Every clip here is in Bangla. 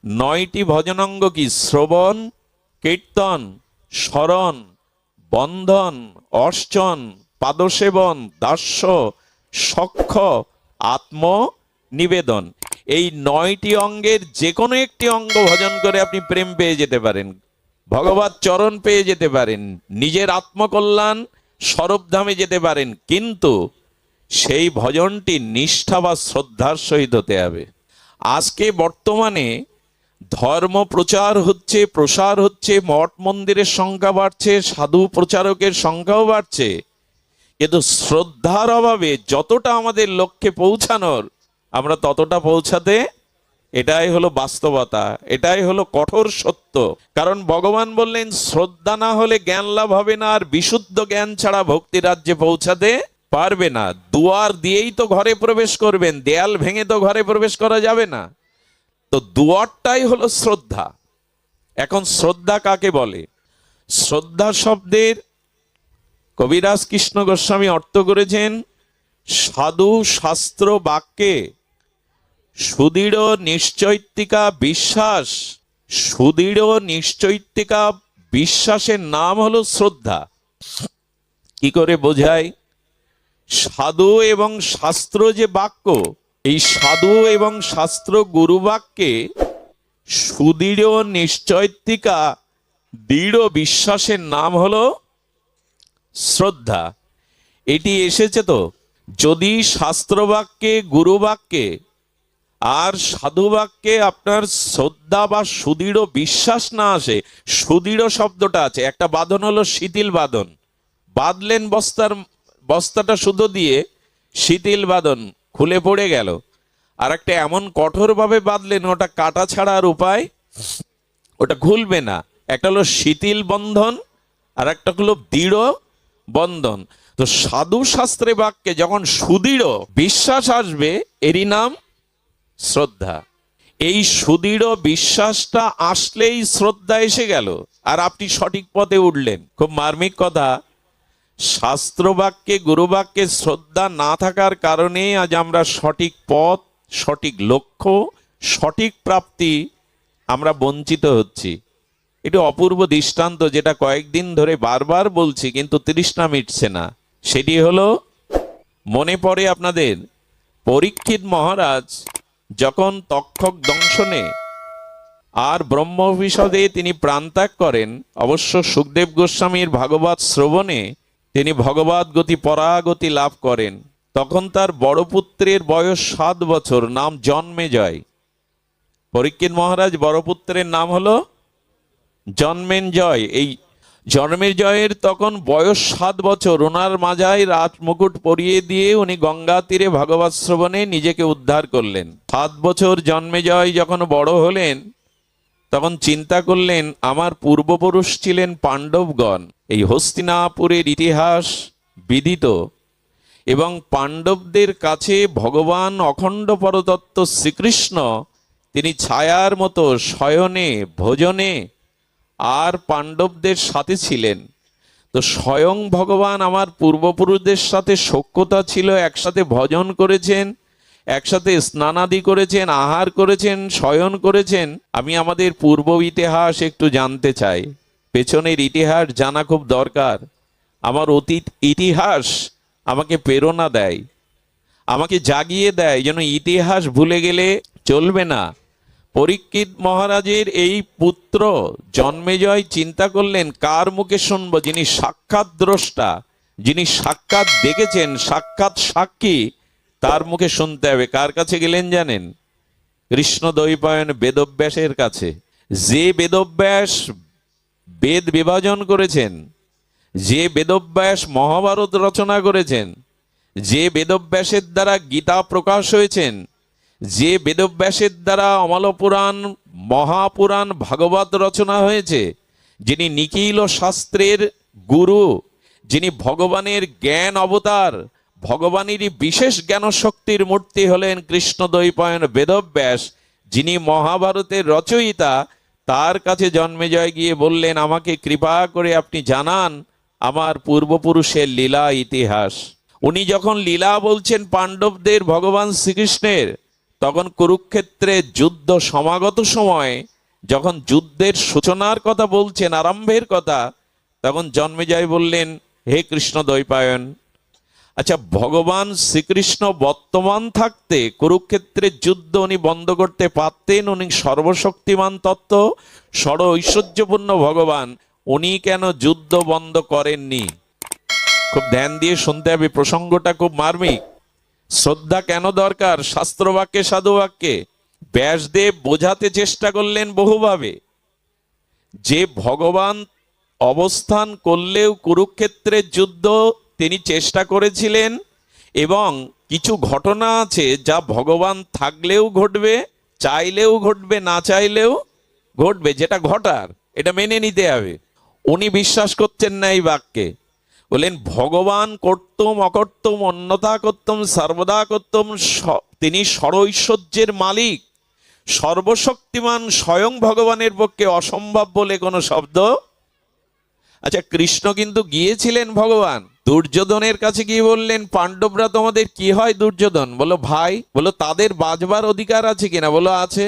9টি ভজনাঙ্গ কি? শ্রবণ, কীর্তন, স্মরণ, বন্ধন, অর্চন, পাদসেবন, দাস্য, সখ্য, আত্ম নিবেদন। এই 9টি অঙ্গের যে কোনো একটি অঙ্গ ভজন করে আপনি প্রেম পেয়ে যেতে পারেন, ভগবত চরণ পেয়ে যেতে পারেন, নিজের আত্মকল্যাণ স্বরূপধামে যেতে পারেন। কিন্তু সেই ভজনটি নিষ্ঠা বা শ্রদ্ধার সহিত হতে হবে। আজকে বর্তমানে ধর্ম প্রচার হচ্ছে, প্রসার হচ্ছে, মঠ মন্দিরের সংখ্যা বাড়ছে, সাধু প্রচারকের সংখ্যাও বাড়ছে, কিন্তু শ্রদ্ধার অভাবে যতটা আমাদের লক্ষ্যে পৌঁছানোর আমরা ততটা পৌঁছাতে, এটাই হলো বাস্তবতা, এটাই হলো কঠোর সত্য। কারণ ভগবান বললেন শ্রদ্ধা না হলে জ্ঞান লাভ হবে না, আর বিশুদ্ধ জ্ঞান ছাড়া ভক্তি রাজ্যে পৌঁছাতে পারবে না। দুয়ার দিয়েই তো ঘরে প্রবেশ করবেন, দেয়াল ভেঙে তো ঘরে প্রবেশ করা যাবে না। তো দুয়ারটাই হলো শ্রদ্ধা। এখন শ্রদ্ধা কাকে বলে? শ্রদ্ধা শব্দের কবিরাজ কৃষ্ণ গোস্বামী অর্থ করেছেন সাধু শাস্ত্র বাক্যে সুদৃঢ় নিশ্চৈতিকা বিশ্বাস। সুদৃঢ় নিশ্চৈতিকা বিশ্বাসের নাম হলো শ্রদ্ধা। কি করে বোঝায়? সাধু এবং শাস্ত্র যে বাক্য, এই সাধু এবং শাস্ত্র গুরু বাক্যে সুদৃঢ় নিশ্চৈতিকা দৃঢ় বিশ্বাসের নাম হলো শ্রদ্ধা। এটি এসেছে তো, যদি শাস্ত্র বাক্যে, গুরু বাক্যে আর সাধু বাক্যে আপনার শ্রদ্ধা বা সুদৃঢ় বিশ্বাস না আসে, সুদৃঢ় শব্দটা আছে, একটা বাঁধন হলো শিথিল বাঁধন, বাঁধলেন বস্তাটা সুতো দিয়ে, শিথিল বাঁধন খুলে পড়ে গেল। আর একটা এমন কঠোরভাবে বাঁধলেন ওটা কাটা ছাড়ার উপায়, ওটা খুলবে না। একটা হলো শিথিল বন্ধন আর একটা হলো দৃঢ় বন্ধন। তো সাধু শাস্ত্রে বাক্যে যখন সুদৃঢ় বিশ্বাস আসবে, এরই নাম শ্রদ্ধা। এই সুদৃঢ় বিশ্বাসটা আসলেই শ্রদ্ধা এসে গেল, আর আপনি সঠিক পথে উঠলেন। খুব মার্মিক কথা, শাস্ত্র বাক্যে গুরু বাক্যে শ্রদ্ধা না থাকার কারণে আজ আমরা সঠিক পথ, সঠিক লক্ষ্য, সঠিক প্রাপ্তি আমরা বঞ্চিত হচ্ছি। এটি অপূর্ব দৃষ্টান্ত, যেটা কয়েকদিন ধরে বারবার বলছি কিন্তু তৃষ্ণা মিটছে না। সেটি হলো, মনে পড়ে আপনাদের পরীক্ষিত মহারাজ যখন তক্ষক দংশনে আর ব্রহ্ম বিশদে তিনি প্রাণত্যাগ করেন, অবশ্য সুখদেব গোস্বামীর ভাগবত শ্রবণে তিনি ভগবত গতি পরাগতি লাভ করেন। তখন তার বড় পুত্রের বয়স 7 বছর, নাম জন্মেজয়। পরীক্ষিত মহারাজ বড় পুত্রের নাম হলো জন্মেঞ্জয়। এই জন্মেঞ্জয়ের তখন বয়স 7 বছর। ওনার মাজায় রাজ মুকুট পরিয়ে দিয়ে উনি গঙ্গা তীরে ভাগবত শ্রবণে নিজেকে উদ্ধার করলেন। 7 বছর জন্মেজয় যখন বড় হলেন, তখন চিন্তা করলেন আমার পূর্বপুরুষ ছিলেন পাণ্ডবগণ। এই হস্তিনাপুরের ইতিহাস বিদিত, এবং পাণ্ডবদের কাছে ভগবান অখণ্ড পরতত্ত্ব শ্রীকৃষ্ণ তিনি ছায়ার মতো শয়নে ভোজনে আর পাণ্ডবদের সাথে ছিলেন। তো স্বয়ং ভগবান আমার পূর্বপুরুষদের সাথে সখ্যতা ছিল, একসাথে ভজন করেছেন, একসাথে স্নানাদি করেছেন, আহার করেছেন, শয়ন করেছেন। আমি আমাদের পূর্ব ইতিহাস একটু জানতে চাই। পেছনের ইতিহাস জানা খুব দরকার। আমার অতীত ইতিহাস আমাকে প্রেরণা দেয়, আমাকে জাগিয়ে দেয়, যেন ইতিহাস ভুলে গেলে চলবে না। পরীক্ষিত মহারাজের এই পুত্র জন্মেজয় চিন্তা করলেন কার মুখে শুনবো, যিনি সাক্ষাৎ দ্রষ্টা, যিনি সাক্ষাৎ দেখেছেন, সাক্ষাৎ সাক্ষী, তার মুখে শুনতে হবে। কার কাছে গেলেন জানেন? কৃষ্ণ দ্বৈপায়ন বেদব্যাসের কাছে। যে বেদব্যাস বেদ বিভাজন করেছেন, যে বেদব্যাস মহাভারত রচনা করেছেন, যে বেদব্যাসের দ্বারা গীতা প্রকাশ হয়েছেন, যে বেদব্যাসের দ্বারা অমলপুরাণ মহাপুরাণ ভাগবত রচনা হয়েছে, যিনি নিখিল শাস্ত্রের গুরু, যিনি ভগবানের জ্ঞান অবতার, ভগবানেরই বিশেষ জ্ঞান শক্তির মূর্তি হলেন কৃষ্ণ দ্বৈপায়ন বেদব্যাস, যিনি মহাভারতের রচয়িতা, তার কাছে জন্মেজয় গিয়ে বললেন আমাকে কৃপা করে আপনি জানান আমার পূর্বপুরুষের লীলা ইতিহাস। উনি যখন লীলা বলছেন পাণ্ডবদের ভগবান শ্রীকৃষ্ণের, তখন কুরুক্ষেত্রে যুদ্ধ সমাগত সময় যখন যুদ্ধের সূচনার কথা বলছেন, আরম্ভের কথা, তখন জন্মেজয় বললেন, হে কৃষ্ণ দ্বৈপায়ন, আচ্ছা ভগবান শ্রীকৃষ্ণ বর্তমান থাকতে কুরুক্ষেত্রের যুদ্ধ উনি বন্ধ করতে পারতেন, উনি সর্বশক্তিমান তত্ত্ব, সর্ব ঐশ্বর্যপূর্ণ ভগবান, উনি কেন যুদ্ধ বন্ধ করেননি? খুব ধ্যান দিয়ে শুনতে হবে, প্রসঙ্গটা খুব মার্মিক। শ্রদ্ধা কেন দরকার শাস্ত্রবাক্যে সাধুবাক্যে? ব্যাসদেব বোঝাতে চেষ্টা করলেন বহুভাবে যে ভগবান অবস্থান করলেও কুরুক্ষেত্রের যুদ্ধ তিনি চেষ্টা করেছিলেন, এবং কিছু ঘটনা আছে যা ভগবান থাকলেও ঘটবে, চাইলেও ঘটবে, না চাইলেও ঘটবে, যেটা ঘটার এটা মেনে নিতে হবে। উনি বিশ্বাস করছেন না এই বাক্যে, বলেন ভগবান কর্তম অকর্তম অন্যথা কর্তম সর্বদা কর্তম, তিনি সর্বৈশ্বর্যের মালিক, সর্বশক্তিমান, স্বয়ং ভগবানের পক্ষে অসম্ভব বলে কোনো শব্দ। আচ্ছা কৃষ্ণ কিন্তু গিয়েছিলেন ভগবান দুর্যোধনের কাছে গিয়ে বললেন, পাণ্ডবরা তোমাদের কি হয়? দুর্যোধন বলো ভাই। বলো তাদের বাজবার অধিকার আছে কিনা? বলো আছে।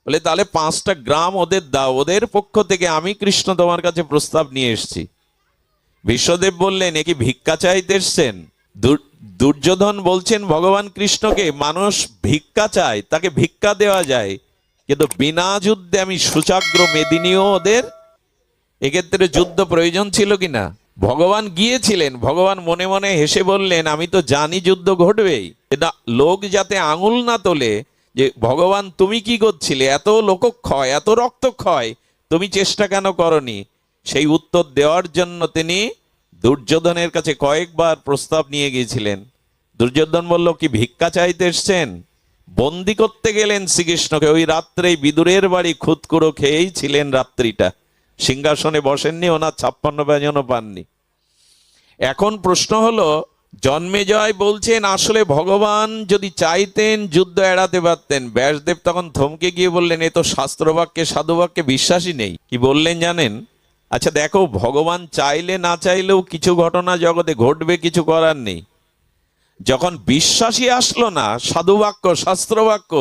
বলে তাহলে 5টা গ্রাম ওদের দাও, ওদের পক্ষ থেকে আমি কৃষ্ণ তোমার কাছে প্রস্তাব নিয়ে এসেছি। বিশ্বদেব বললেন, এ কি ভিক্ষা চাইতে এসছেন? দুর্যোধন বলছেন ভগবান কৃষ্ণকে, মানুষ ভিক্ষা চায়, তাকে ভিক্ষা দেওয়া যায়, কিন্তু বিনা যুদ্ধে আমি সুচাগ্র মেদিনীও ওদের। এক্ষেত্রে যুদ্ধ প্রয়োজন ছিল কিনা? ভগবান গিয়েছিলেন, ভগবান মনে মনে হেসে বললেন, আমি তো জানি যুদ্ধ ঘটবেই, এটা লোক যাতে আঙুল না তোলে যে ভগবান তুমি কি করছিলে, এত লোকক্ষয়, এত রক্তক্ষয়, তুমি চেষ্টা কেন করনি? সেই উত্তর দেওয়ার জন্য তিনি দুর্যোধনের কাছে কয়েকবার প্রস্তাব নিয়ে গিয়েছিলেন। দুর্যোধন বলল, কি ভিক্ষা চাইতে এসছেন? বন্দি করতে গেলেন শ্রীকৃষ্ণকে, ওই রাত্রেই বিদুরের বাড়ি খুদকুড়ো খেয়েই ছিলেন রাত্রিটা, সিংহাসনে বসেননি, ওনার 56 ব্যঞ্জনও পাননি। এখন প্রশ্ন হলো, জন্মেজয় বলছেন আসলে ভগবান যদি চাইতেন যুদ্ধ এড়াতে পারতেন। ব্যাসদেব তখন থমকে গিয়ে বললেন, এ তো শাস্ত্রবাক্যে সাধুবাক্যে বিশ্বাসই নেই। কি বললেন জানেন? আচ্ছা দেখো, ভগবান চাইলে না চাইলেও কিছু ঘটনা জগতে ঘটবে, কিছু করার নেই। যখন বিশ্বাসই আসলো না সাধুবাক্য শাস্ত্রবাক্য,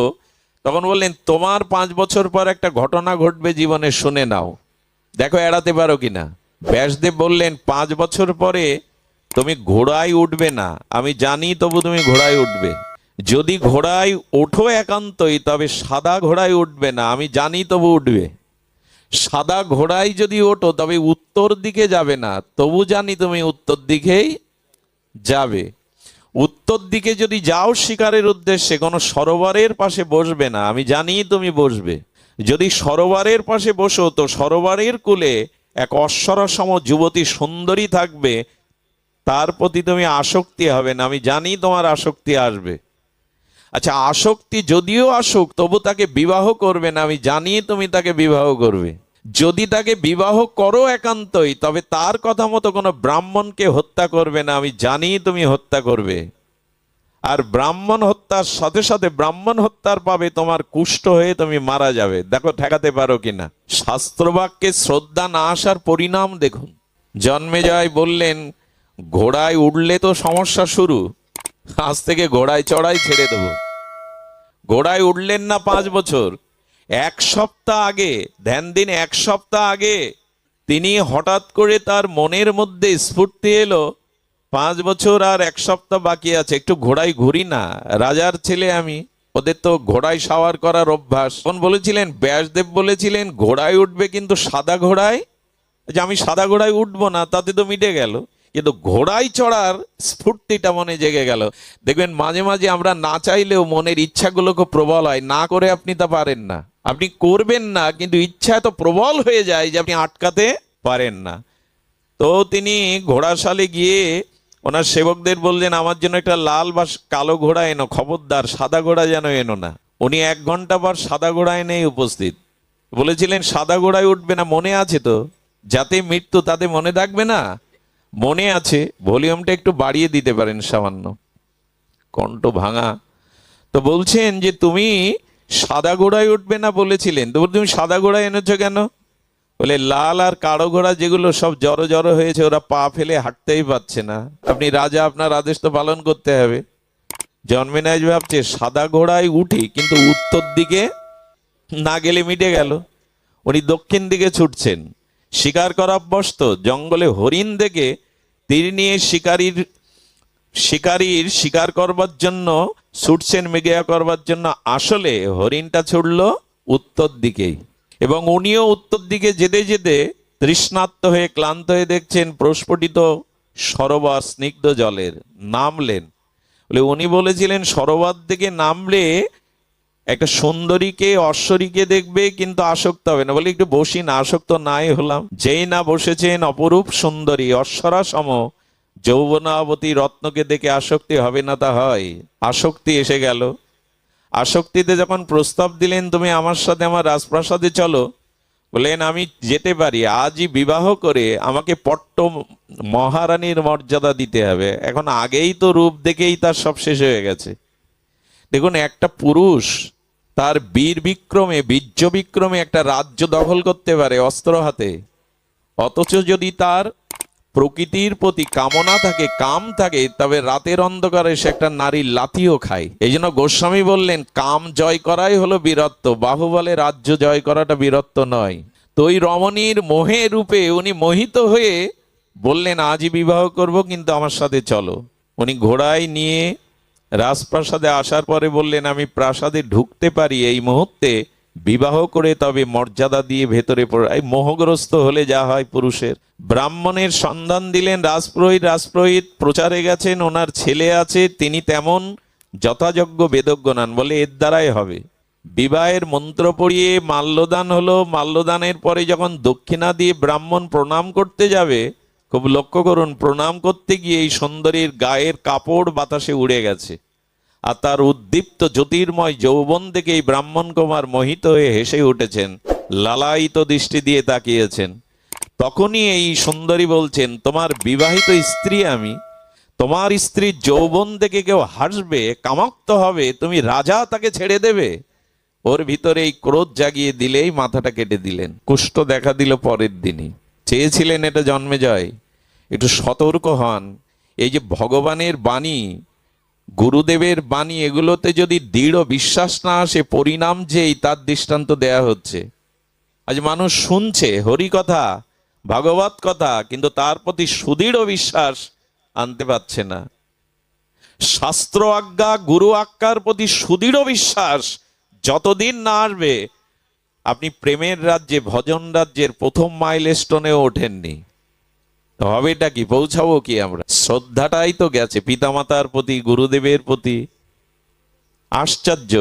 তখন বললেন, তোমার 5 বছর পর একটা ঘটনা ঘটবে জীবনে, শুনে নাও, দেখো এড়াতে পারো কিনা। ব্যাসদেব বললেন, 5 বছর পরে তুমি ঘোড়ায় উঠবে না, আমি জানি, তবু তুমি ঘোড়ায় উঠবে। যদি ঘোড়ায় ওঠো একান্তই, তবে সাদা ঘোড়ায় উঠবে না, আমি জানি, তবু উঠবে। সাদা ঘোড়ায় যদি ওঠো তবে উত্তর দিকে যাবে না, তবু জানি তুমি উত্তর দিকেই যাবে। উত্তর দিকে যদি যাও শিকারের উদ্দেশ্যে, কোনো সরোবরের পাশে বসবে না, আমি জানি তুমি বসবে। যদি সরোবরের পাশে বসো তো সরোবরের কূলে এক অশ্বরসম যুবতী সুন্দরী থাকবে, তার প্রতি তুমি আসক্তি হবে না, আমি জানি তোমার আসক্তি আসবে। আচ্ছা আসক্তি যদিও আসুক, তবু তাকে বিবাহ করবে না, আমি জানি তুমি তাকে বিবাহ করবে। যদি তাকে বিবাহ করো একান্তই, তবে তার কথা মতো কোনো ব্রাহ্মণকে হত্যা করবে না, আমি জানি তুমি হত্যা করবে। আর ব্রাহ্মণ হত্যার সাথে সাথে ব্রাহ্মণ হত্যার পাবে তোমার কুষ্ঠ হয়ে তুমি মারা যাবে। দেখো ঠেকাতে পারো কিনা। শাস্ত্রবাক্যে শ্রদ্ধা না আসার পরিণাম দেখুন। জন্মেজয় বললেন, ঘোড়ায় উঠলে তো সমস্যা শুরু, আজ থেকে ঘোড়ায় চড়াই ছেড়ে দেবো। ঘোড়ায় উঠলেন না 5 বছর, 1 সপ্তাহ আগে, ধ্যান দিন, 1 সপ্তাহ আগে তিনি হঠাৎ করে তার মনের মধ্যে স্ফূর্তি এলো, 5 বছর আর 1 সপ্তাহ বাকি আছে, একটু ঘোড়ায় ঘুরি না, রাজার ছেলে আমি, ওদের তো ঘোড়ায় সাওয়ার করার অভ্যাস। তখন বলেছিলেন, ব্যাসদেব বলেছিলেন ঘোড়ায় উঠবে, কিন্তু সাদা ঘোড়ায়, যে আমি সাদা ঘোড়ায় উঠবো না, তাতে তো মিটে গেল, কিন্তু ঘোড়ায় চড়ার স্ফূর্তিটা মনে জেগে গেল। দেখবেন মাঝে মাঝে আমরা না চাইলেও মনের ইচ্ছাগুলো খুব প্রবল হয়, না করে আপনি তা পারেন না, আপনি করবেন না, কিন্তু ইচ্ছা এত প্রবল হয়ে যায় যে আপনি আটকাতে পারেন না। তো তিনি ঘোড়াশালে গিয়ে ওনার সেবকদের বললেন, আমার জন্য একটা লাল বা কালো ঘোড়া এনো, খবরদার সাদা ঘোড়া যেন এনো না। উনি 1 ঘন্টা পর সাদা ঘোড়া এনেই উপস্থিত। বলেছিলেন সাদা ঘোড়ায় উঠবে না, মনে আছে তো? যাতে মৃত্যু তাতে মনে থাকবে না? মনে আছে। ভলিউমটা একটু বাড়িয়ে দিতে পারেন সামান্য, কণ্ঠ ভাঙা। তো বলছেন যে তুমি সাদা ঘোড়ায় উঠবে না বলেছিলেন, তো তুমি সাদা ঘোড়ায় এনেছো কেন? বলে লাল আর কালো ঘোড়া যেগুলো সব জড়ো জড়ো হয়েছে, ওরা পা ফেলে হাঁটতেই পারছে না, আপনি রাজা, আপনার আদেশ তো পালন করতে হবে। জন্মেনাইজ ভাবছে সাদা ঘোড়ায় উঠি, কিন্তু উত্তর দিকে না গেলে মিটে গেল। উনি দক্ষিণ দিকে ছুটছেন, শিকার করা অভ্যস্ত। জঙ্গলে হরিণ দেখে তীর নিয়ে শিকারীর শিকার করবার জন্য ছুটছেন, মৃগয়া করবার জন্য। আসলে হরিণটা ছুটল উত্তর দিকেই, এবং উনিও উত্তর দিকে যেতে যেতে তৃষ্ণার্ত হয়ে ক্লান্ত হয়ে দেখছেন প্রস্ফুটিত সরোবর স্নিগ্ধ জলের। নামলেন। বলে উনি বলেছিলেন সরোবর থেকে নামলে একটা সুন্দরীকে অশ্বরীকে দেখবে, কিন্তু আসক্ত হবে না। বলে একটু বসি না, আসক্ত নাই হলাম। যেই না বসেছেন অপরূপ সুন্দরী অশ্বরা সম যৌবনাবতী রত্নকে দেখে আসক্তি হবে না, তা হয়? আসক্তি এসে গেল। আসক্তিতে যখন প্রস্তাব দিলেন তুমি আমার সাথে আমার রাজপ্রাসাদে চলো, বলেন আমি যেতে পারি, আজই বিবাহ করে আমাকে পট্ট মহারানীর মর্যাদা দিতে হবে। এখন আগেই তো রূপ দেখেই তার সব শেষ হয়ে গেছে। দেখুন, একটা পুরুষ তার বীর বিক্রমে বীর্য বিক্রমে একটা রাজ্য দখল করতে পারে অস্ত্র হাতে, অথচ যদি তার প্রকৃতির প্রতি কামনা থাকে, কাম থাকে, তবে রাতের অন্ধকারে সে একটা নারীর লাথিও খায়। এই জন্য গোস্বামী বললেন কাম জয় করাই হলো বীরত্ব, বাহুবলে রাজ্য জয় করাটা বীরত্ব নয়। তো ওই রমণীর মোহে রূপে উনি মোহিত হয়ে বললেন আজই বিবাহ করব, কিন্তু আমার সাথে চলো। উনি ঘোড়ায় নিয়ে রাজপ্রাসাদে আসার পরে বললেন আমি প্রাসাদে ঢুকতে পারি এই মুহূর্তে, বিবাহ করে তবে মর্যাদা দিয়ে ভেতরে এই মোহগ্রস্ত হলে যা হয় পুরুষের। ব্রাহ্মণের সন্ধান দিলেন রাজপুরোহিত। রাজপুরোহিত প্রচারে গেছেন, ওনার ছেলে আছে, তিনি তেমন যথাযোগ্য বেদজ্ঞ নন। বলে এর দ্বারাই হবে। বিবাহের মন্ত্র পড়িয়ে মাল্যদান হলো। মাল্যদানের পরে যখন দক্ষিণা দিয়ে ব্রাহ্মণ প্রণাম করতে যাবে, খুব লক্ষ্য করুন, প্রণাম করতে গিয়ে এই সুন্দরীর গায়ের কাপড় বাতাসে উড়ে গেছে, আর তার উদ্দীপ্ত জ্যোতির্ময় যৌবন দেখে এই ব্রাহ্মণ কুমার মোহিত হয়ে হেসে উঠেছেন, লালায়িত দৃষ্টি দিয়ে তাকিয়েছেন। তখনই এই সুন্দরী বলছেন তোমার বিবাহিত স্ত্রী আমি, তোমার স্ত্রীর যৌবন দেখে কেউ হাসবে, কামাক্ত হবে, তুমি রাজা তাকে ছেড়ে দেবে? ওর ভিতরে এই ক্রোধ জাগিয়ে দিলেই মাথাটা কেটে দিলেন। কুষ্ঠ দেখা দিল পরের দিনই। চেয়েছিলেন এটা জন্মেজয় একটু সতর্ক হন। এই যে ভগবানের বাণী, গুরুদেবের বাণী, এগুলোতে যদি দৃঢ় বিশ্বাস না আসে, পরিণাম যেই তার দৃষ্টান্ত দেয়া হচ্ছে। আজ মানুষ শুনছে হরি কথা, ভাগবত কথা, কিন্তু তার প্রতি সুদৃঢ় বিশ্বাস আনতে পারছে না। শাস্ত্র আজ্ঞা গুরু আজ্ঞার প্রতি সুদৃঢ় বিশ্বাস যতদিন না আসবে, আপনি প্রেমের রাজ্যে ভজন রাজ্যের প্রথম মাইল স্টোনেও ওঠেননি। হবেটা কি, পৌঁছাবো কি আমরা? শ্রদ্ধাটাই তো গেছে পিতামাতার প্রতি, গুরুদেবের প্রতি। আশ্চর্য,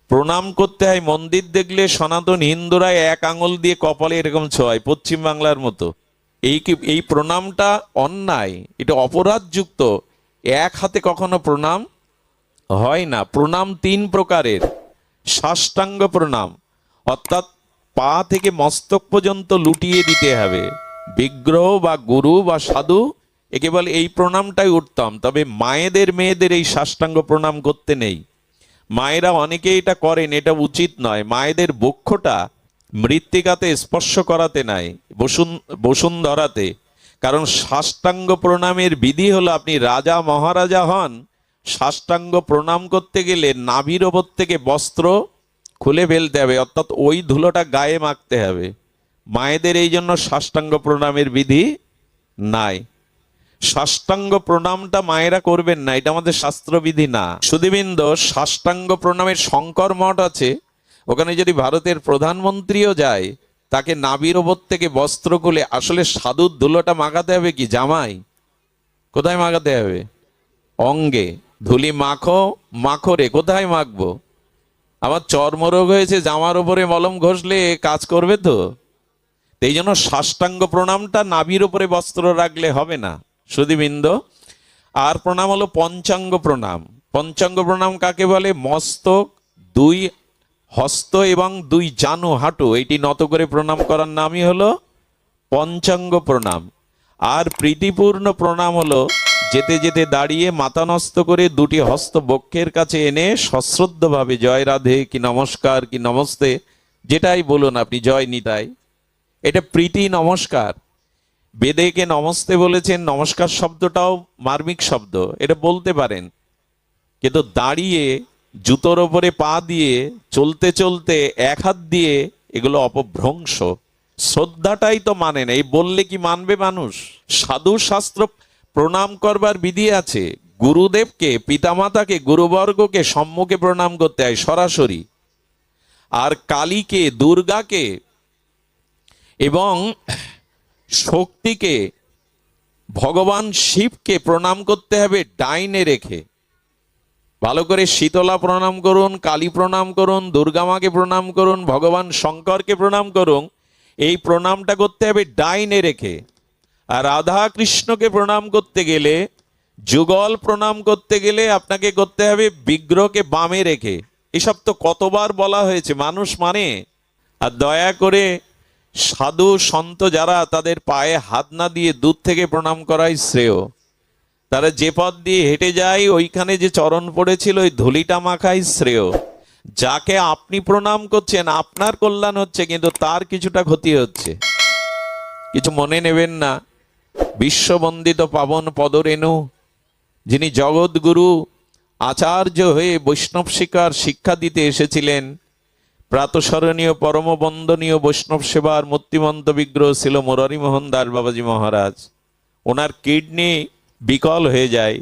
প্রণাম করতে হয়। মন্দির দেখলে সনাতন হিন্দুরা এক আঙুল দিয়ে কপালে এরকম ছোঁয়, পশ্চিম বাংলার মতো। এই প্রণামটা অন্যায়, এটা অপরাধযুক্ত। এক হাতে কখনো প্রণাম হয় না। প্রণাম তিন প্রকারের। সাষ্টাঙ্গ প্রণাম, অর্থাৎ পা থেকে মস্তক পর্যন্ত লুটিয়ে দিতে হবে। বিগ্রহ বা গুরু বা সাধু, একে বলে এই প্রণামটাই উত্তম। তবে মায়েদের মেয়েদের এই সাষ্টাঙ্গ প্রণাম করতে নেই। মায়েরা অনেকে এটা করেন, এটা উচিত নয়। মায়েদের বক্ষটা মৃত্তিকাতে স্পর্শ করাতে নাই, বসুন্ধরাতে। কারণ সাষ্টাঙ্গ প্রণামের বিধি হলো, আপনি রাজা মহারাজা হন, সাষ্টাঙ্গ প্রণাম করতে গেলে নাভির ওপর থেকে বস্ত্র খুলে ফেলতে হবে, অর্থাৎ ওই ধুলোটা গায়ে মাখতে হবে। মায়েদের এই জন্য সাষ্টাঙ্গ প্রণামের বিধি নাই। সাষ্টাঙ্গ প্রণামটা মায়েরা করবেন না, এটা আমাদের শাস্ত্রবিধি না। সুধীবৃন্দ, সাষ্টাঙ্গ প্রণামের শঙ্কর মঠ আছে, ওখানে যদি ভারতের প্রধানমন্ত্রীও যায়, তাকে নাভির ওপর থেকে বস্ত্র খুলে, আসলে সাধুর ধুলোটা মাখাতে হবে কি জামাই? কোথায় মাখাতে হবে? অঙ্গে। ধুলি মাখো মাখো রে, কোথায় মাখবো? আমার চর্মরোগ হয়েছে, জামার উপরে মলম ঘষলে কাজ করবে তো? এই জন্য সাষ্টাঙ্গ প্রণামটা নাভির উপরে বস্ত্র রাখলে হবে না সুধীবৃন্দ। আর প্রণাম হলো পঞ্চাঙ্গ প্রণাম। পঞ্চাঙ্গ প্রণাম কাকে বলে? মস্তক, দুই হস্ত এবং দুই জানু হাঁটু এটি নত করে প্রণাম করার নামই হলো পঞ্চাঙ্গ প্রণাম। আর প্রীতিপূর্ণ প্রণাম হলো যেতে যেতে দাঁড়িয়ে মাথা নস্ত করে দুটি হস্ত বক্ষের কাছে এনে সশ্রদ্ধভাবে জয় রাধে কি নমস্কার কি নমস্তে, যেটাই বলুন আপনি, জয় নিতাই, এটা প্রীতি নমস্কার। বেদেকে নমস্তে বলেছেন, নমস্কার শব্দটাও মার্মিক শব্দ, এটা বলতে পারেন। কিন্তু দাঁড়িয়ে জুতোর ওপরে পা দিয়ে চলতে চলতে এক হাত দিয়ে, এগুলো অপভ্রংশ। শ্রদ্ধাটাই তো মানে না, এই বললে কি মানবে মানুষ? সাধু শাস্ত্র প্রণাম করবার বিধি আছে। গুরুদেবকে, পিতামাতাকে, গুরুবর্গকে সম্মুখে প্রণাম করতে হয় সরাসরি। আর কালীকে, দুর্গাকে এবং শক্তিকে, ভগবান শিবকে প্রণাম করতে হবে ডাইনে রেখে। ভালো করে শীতলা প্রণাম করুন, কালী প্রণাম করুন, দুর্গা মাকে প্রণাম করুন, ভগবান শঙ্করকে প্রণাম করুন। এই প্রণামটা করতে হবে ডাইনে রেখে। আর রাধা কৃষ্ণকে প্রণাম করতে গেলে, যুগল প্রণাম করতে গেলে আপনাকে করতে হবে বিগ্রহকে বামে রেখে। এসব তো কতবার বলা হয়েছে, মানুষ মানে। আর দয়া করে সাধু সন্ত যারা, তাদের পায়ে হাত না দিয়ে দূর থেকে প্রণাম করাই শ্রেয়। তারা যে পথ দিয়ে হেঁটে যায়, ওইখানে যে চরণ পড়েছিল ওই ধুলিটা মাখাই শ্রেয়। যাকে আপনি প্রণাম করছেন, আপনার কল্যাণ হচ্ছে, কিন্তু তার কিছুটা ক্ষতি হচ্ছে। কিছু মনে নেবেন না। বিশ্ববন্দিত পাবন পদরেণু, যিনি জগৎগুরু আচার্য হয়ে বৈষ্ণব শিক্ষা দিতে এসেছিলেন, প্রাতঃস্মরণীয় পরম বন্দনীয় বৈষ্ণব সেবার মূর্তিমন্ত বিগ্রহ ছিল মুরারি মোহন দাস বাবাজি মহারাজ। ওনার কিডনি বিকল হয়ে যায়,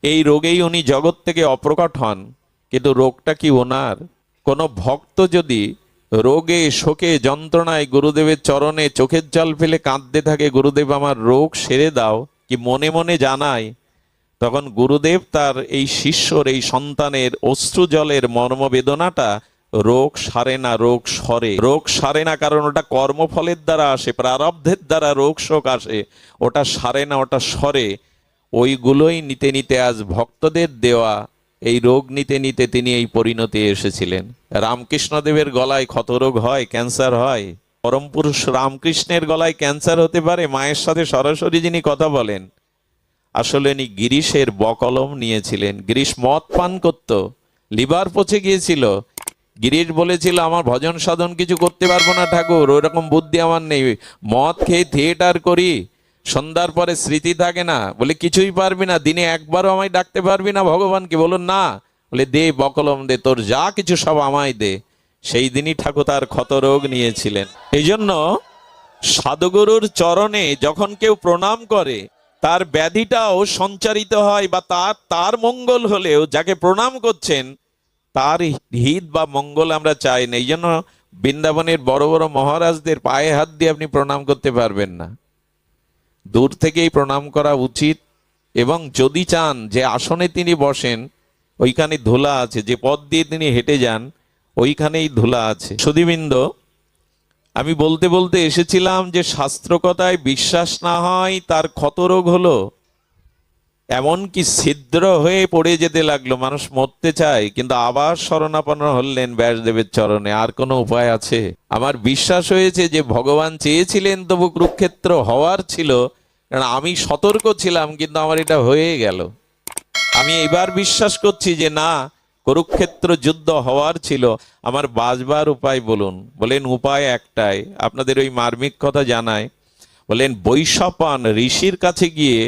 এই রোগেই উনি জগৎ থেকে অপ্রকট হন। কিন্তু রোগটা কি ওনার? কোনো ভক্ত যদি রোগে শোকে যন্ত্রণায় গুরুদেবের চরণে চোখের জল ফেলে কাঁদতে থাকে, গুরুদেব আমার রোগ সেরে দাও, কি মনে মনে জানায়, তখন গুরুদেব তার এই শিষ্যর, এই সন্তানের অশ্রু জলের মর্মবেদনাটা, রোগ সারে না, রোগ সরে। রোগ সারে না কারণ ওটা কর্মফলের দ্বারা আসে, প্রারব্ধের দ্বারা রোগ শোক আসে। ওটা সারে না, ওটা সরে। ওইগুলোই নিতে নিতে আজ ভক্তদের দেওয়া এই রোগ নিতে নিতে তিনি এই পরিণতি এসেছিলেন। রামকৃষ্ণদেবের গলায় ক্ষতরোগ হয়, ক্যান্সার হয়। পরম পুরুষ রামকৃষ্ণের গলায় ক্যান্সার হতে পারে? মায়ের সাথে সরাসরি যিনি কথা বলেন, আসলে উনি গিরিশের বকলম নিয়েছিলেন। গিরিশ মদ পান করত, লিভার পচে গিয়েছিল। গিরিশ বলেছিল আমার ভজন সাধন কিছু করতে পারবো না ঠাকুর, ওইরকম বুদ্ধি আমার নেই। মদ খেয়ে থিয়েটার করি, সন্ধ্যার পরে স্মৃতি থাকে না। বলে কিছুই পারবি না, দিনে একবারও আমায় ডাকতে পারবি না ভগবানকে? বলুন না। বলে দে বকলম দে, তোর যা কিছু সব আমায় দে। সেই দিনই ঠাকুর তার ক্ষতরোগ নিয়েছিলেন। এই জন্য সাধুগুরুর চরণে যখন কেউ প্রণাম করে, তার ব্যাধিটাও সঞ্চারিত হয়, বা তার মঙ্গল হলেও যাকে প্রণাম করছেন তার হিত বা মঙ্গল আমরা চাই না। এই জন্য বৃন্দাবনের বড় বড় মহারাজদের পায়ে হাত দিয়ে আপনি প্রণাম করতে পারবেন না, দূর থেকেই প্রণাম করা উচিত। এবং যদি চান যে আসনে তিনি বসেন ওইখানে ধুলা আছে, যে পথ দিয়ে তিনি হেঁটে যান ওইখানেই ধুলা আছে। সুধীবৃন্দ, আমি বলতে বলতে এসেছিলাম যে শাস্ত্রকথায় বিশ্বাস না হয় তার ক্ষতরোগ হলো, এমনকি ছিদ্র হয়ে পড়ে যেতে লাগলো, মানুষ মরতে চায়, কিন্তু আবার শরণাপন্ন হলেন ব্যাসদেবের চরণে। আর কোনো উপায় আছে? আমার বিশ্বাস হয়েছে যে ভগবান চেয়েছিলেন, তবু কুরুক্ষেত্র হওয়ার ছিল, কারণ আমি সতর্ক ছিলাম, কিন্তু আমার এটা হয়ে গেল। আমি এবার বিশ্বাস করছি যে না, কুরুক্ষেত্র যুদ্ধ হওয়ার ছিল। আমার বাঁচবার উপায় বলুন। বলেন উপায় একটাই, আপনাদের ওই মার্মিক কথা জানায়। বলেন বৈশাপান ঋষির কাছে গিয়ে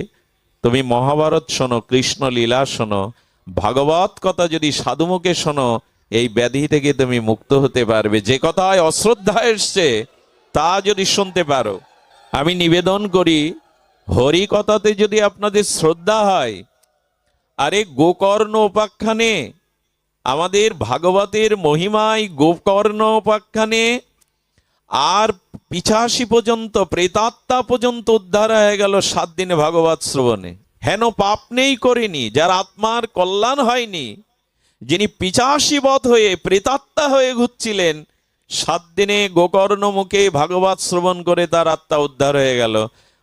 তুমি মহাভারত শোনো, কৃষ্ণ লীলা শোনো, ভাগবত কথা যদি সাধুমুখে শোনো, এই ব্যাধি থেকে তুমি মুক্ত হতে পারবে। যে কথায় অশ্রদ্ধা এসছে তা যদি শুনতে পারো, আমি নিবেদন করি হরি কথাতে যদি আপনাদের শ্রদ্ধা হয়, আরে গোকর্ণ উপাখ্যানে, আমাদের ভাগবতের মহিমায় গোকর্ণ উপাখ্যানে আর 85 পর্যন্ত প্রেতাত্মা পর্যন্ত উদ্ধার হয়ে গেল 7 দিনে ভাগবত শ্রবণে। হেন পাপ নেই করেনি, যার আত্মার কল্যাণ হয়নি, যিনি 85 বৎ হয়ে প্রেতাত্মা হয়ে ঘুরছিলেন, 7 দিনে গোকর্ণ মুখে ভাগবত শ্রবণ করে তার আত্মা উদ্ধার হয়ে গেল।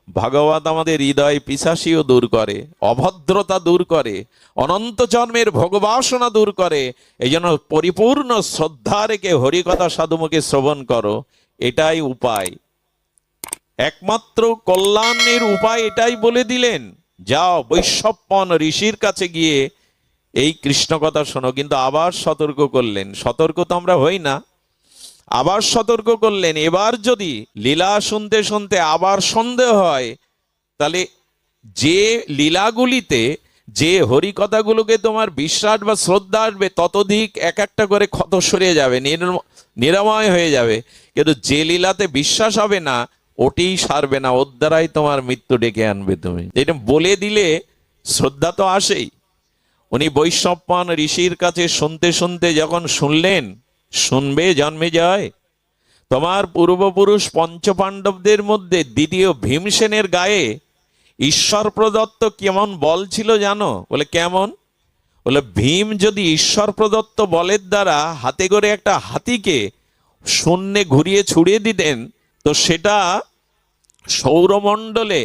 ভাগবত আমাদের হৃদয় পিশাচিও দূর করে, অভদ্রতা দূর করে, অনন্ত জন্মের ভোগবাসনা দূর করে। এই জন্য পরিপূর্ণ শ্রদ্ধা রেখে হরিকথা সাধুমুখে শ্রবণ করো, এটাই উপায়। একমাত্র কল্যাণের উপায় এটাই বলে দিলেন, যাও বৈশাপন ঋষির কাছে গিয়ে এই কৃষ্ণ কথা শোনো। কিন্তু আবার সতর্ক করলেন, সতর্ক তো আমরা হই না, আবার সতর্ক করলেন, এবার যদি লীলা শুনতে শুনতে আবার সন্দেহ হয়, তাহলে যে লীলাগুলিতে যে হরিকথাগুলোকে তোমার বিশ্বাস বা শ্রদ্ধা আসবে ততোধিক এক একটা করে ক্ষত সরে যাবে, নিরাময় হয়ে যাবে। কিন্তু যে লীলাতে বিশ্বাস হবে না ওটি সারবে না, ওর দ্বারাই তোমার মৃত্যু ডেকে আনবে। তুমি এটা বলে দিলে শ্রদ্ধা তো আসেই। উনি বৈষ্ণবপান ঋষির কাছে শুনতে শুনতে যখন শুনলেন, শুনবে জন্মে যায়, তোমার পূর্বপুরুষ পঞ্চপাণ্ডবদের মধ্যে দ্বিতীয় ভীমসেনের গায়ে ঈশ্বর প্রদত্ত কেমন বল ছিল জানো? বলে কেমন? বলে ভীম যদি ঈশ্বর প্রদত্ত বলের দ্বারা হাতে করে একটা হাতিকে শূন্যে ঘুরিয়ে ছুড়িয়ে দিতেন তো সেটা সৌরমণ্ডলে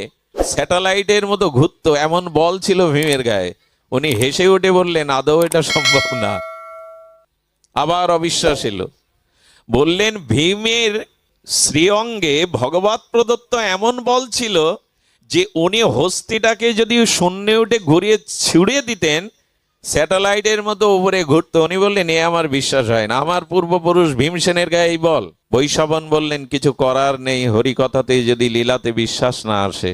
স্যাটেলাইটের মতো ঘুরতো, এমন বল ছিল ভীমের গায়ে। উনি হেসে উঠে বললেন আদৌ এটা সম্ভব না। আবার অবিশ্বাস এলো, বললেন ভীমের শ্রীঅঙ্গে ভগবত প্রদত্ত এমন বল ছিল যে উনি হস্তিটাকে যদি শূন্যে উঠে ঘুরিয়ে ছুড়িয়ে দিতেন স্যাটেলাইটের মতো উপরে ঘুরতো। উনি বললেন এ আমার বিশ্বাস হয় না, আমার পূর্বপুরুষ ভীমসেনের গায়ে এই বল। বৈশাবন বললেন কিছু করার নেই, হরিকথাতে যদি লীলাতে বিশ্বাস না আসে,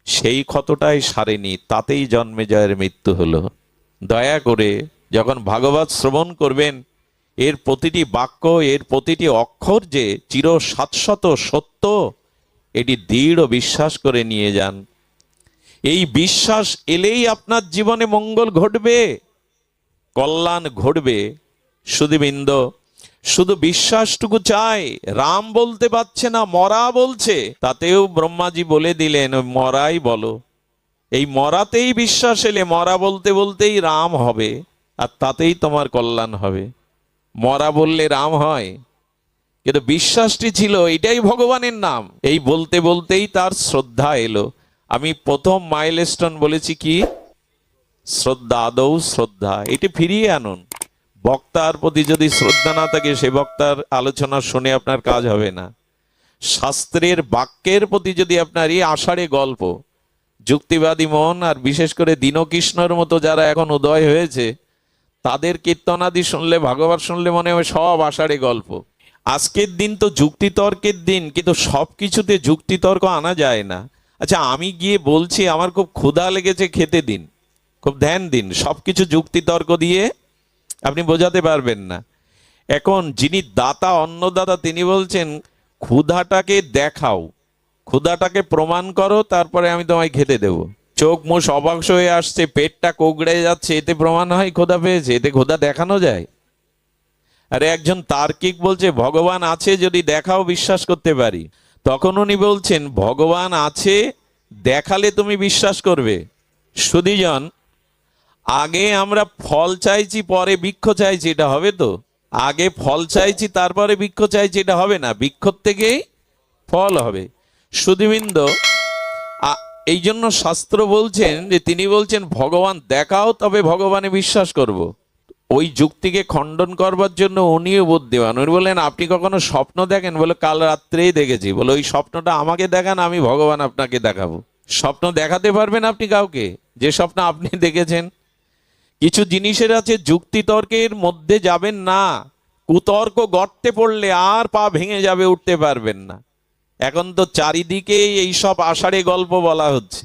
সেই ক্ষতটাই সারেনি, তাতেই জন্মেজয়ের মৃত্যু হলো। দয়া করে যখন ভাগবত শ্রবণ করবেন এর প্রতিটি বাক্য, এর প্রতিটি অক্ষর যে চির শাশ্বত সত্য, এটি দৃঢ় বিশ্বাস করে নিয়ে যান। এই বিশ্বাস এলেই আপনার জীবনে মঙ্গল ঘটবে, কল্যাণ ঘটবে। সুধীবৃন্দ, শুধু বিশ্বাসটুকু চাই। রাম বলতে পারছে না, মরা বলছে, তাতেও ব্রহ্মাজি বলে দিলেন মরাই বলো। এই মরাতেই বিশ্বাস এলে মরা বলতে বলতেই রাম হবে, আর তাতেই তোমার কল্যাণ হবে। মরা বললে রাম হয়, কিন্তু বিশ্বাসটি ছিল এটাই ভগবানের নাম, এই বলতে বলতেই তার শ্রদ্ধা এলো। আমি প্রথম মাইলস্টোন বলেছি কি? শ্রদ্ধা, আদৌ শ্রদ্ধা। এটি ফিরিয়ে আনুন। বক্তার প্রতি যদি শ্রদ্ধা না থাকে সে বক্তার আলোচনা শুনে আপনার কাজ হবে না। শাস্ত্রের বাক্যের প্রতি যদি আপনার এই আষাঢ়ে গল্প, যুক্তিবাদী মন আর বিশেষ করে দীনকৃষ্ণর মতো যারা এখন উদয় হয়েছে তাদের কীর্তনাদি শুনলে, ভাগবত শুনলে মনে হয় সব আষাঢ়ে গল্প। আজকের দিন তো যুক্তিতর্কের দিন, কিন্তু সব কিছুতে যুক্তিতর্ক আনা যায় না। আচ্ছা আমি গিয়ে বলছি আমার খুব ক্ষুধা লেগেছে, খেতে দিন, খুব ধ্যান দিন, সবকিছু যুক্তিতর্ক দিয়ে আপনি বোঝাতে পারবেন না। এখন যিনি দাতা, অন্নদাতা, তিনি বলছেন ক্ষুধাটাকে দেখাও, ক্ষুধাটাকে প্রমাণ করো, তারপরে আমি তোমায় খেতে দেব। চোখ মুখ অবাক হয়ে আসছে, পেটটা কোগড়ে যাচ্ছে, এতে প্রমাণ হয় ক্ষুধা পেয়েছে? এতে ক্ষুধা দেখানো যায়? আরে একজন তার্কিক বলছে ভগবান আছে, যদি দেখাও বিশ্বাস করতে পারি। তখন উনি বলছেন ভগবান আছে দেখালে তুমি বিশ্বাস করবে। সুধীজন, আগে আমরা ফল চাইছি পরে বৃক্ষ চাইছি, এটা হবে তো? আগে ফল চাইছি তারপরে বৃক্ষ চাইছি, এটা হবে না। বৃক্ষ থেকেই ফল হবে। সুধীবৃন্দ, এই জন্য শাস্ত্র বলছেন যে তিনি বলছেন ভগবান দেখাও তবে ভগবানে বিশ্বাস করব। ওই যুক্তিকে খণ্ডন করবার জন্য উনিও বুদ্ধিমান। উনি বললেন আপনি কখনো স্বপ্ন দেখেন? বলে কাল রাত্রেই দেখেছি। বলে ওই স্বপ্নটা আমাকে দেখান, আমি ভগবান আপনাকে দেখাবো। স্বপ্ন দেখাতে পারবেন আপনি কাউকে যে স্বপ্ন আপনি দেখেছেন? কিছু জিনিসের আছে যুক্তিতর্কের মধ্যে যাবেন না, কুতর্ক গর্তে পড়লে আর পা ভেঙে যাবে, উঠতে পারবেন না। এখন তো চারিদিকেই এইসব আষাঢ়ে গল্প বলা হচ্ছে,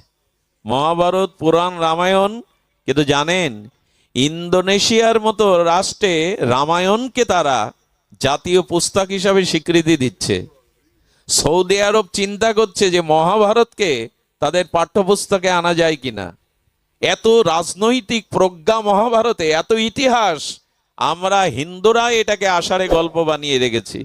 মহাভারত, পুরাণ, রামায়ণ। কিন্তু জানেন ইন্দোনেশিয়ার মতো রাষ্ট্রে রামায়ণকে তারা জাতীয় পুস্তক হিসাবে স্বীকৃতি দিচ্ছে। সৌদি আরব চিন্তা করছে যে মহাভারতকে তাদের পাঠ্যপুস্তকে আনা যায় কিনা। এত রাজনৈতিক প্রজ্ঞা মহাভারতে, এত ইতিহাস, আমরা হিন্দুরা এটাকে আষাঢ়ে গল্প বানিয়ে রেখেছি।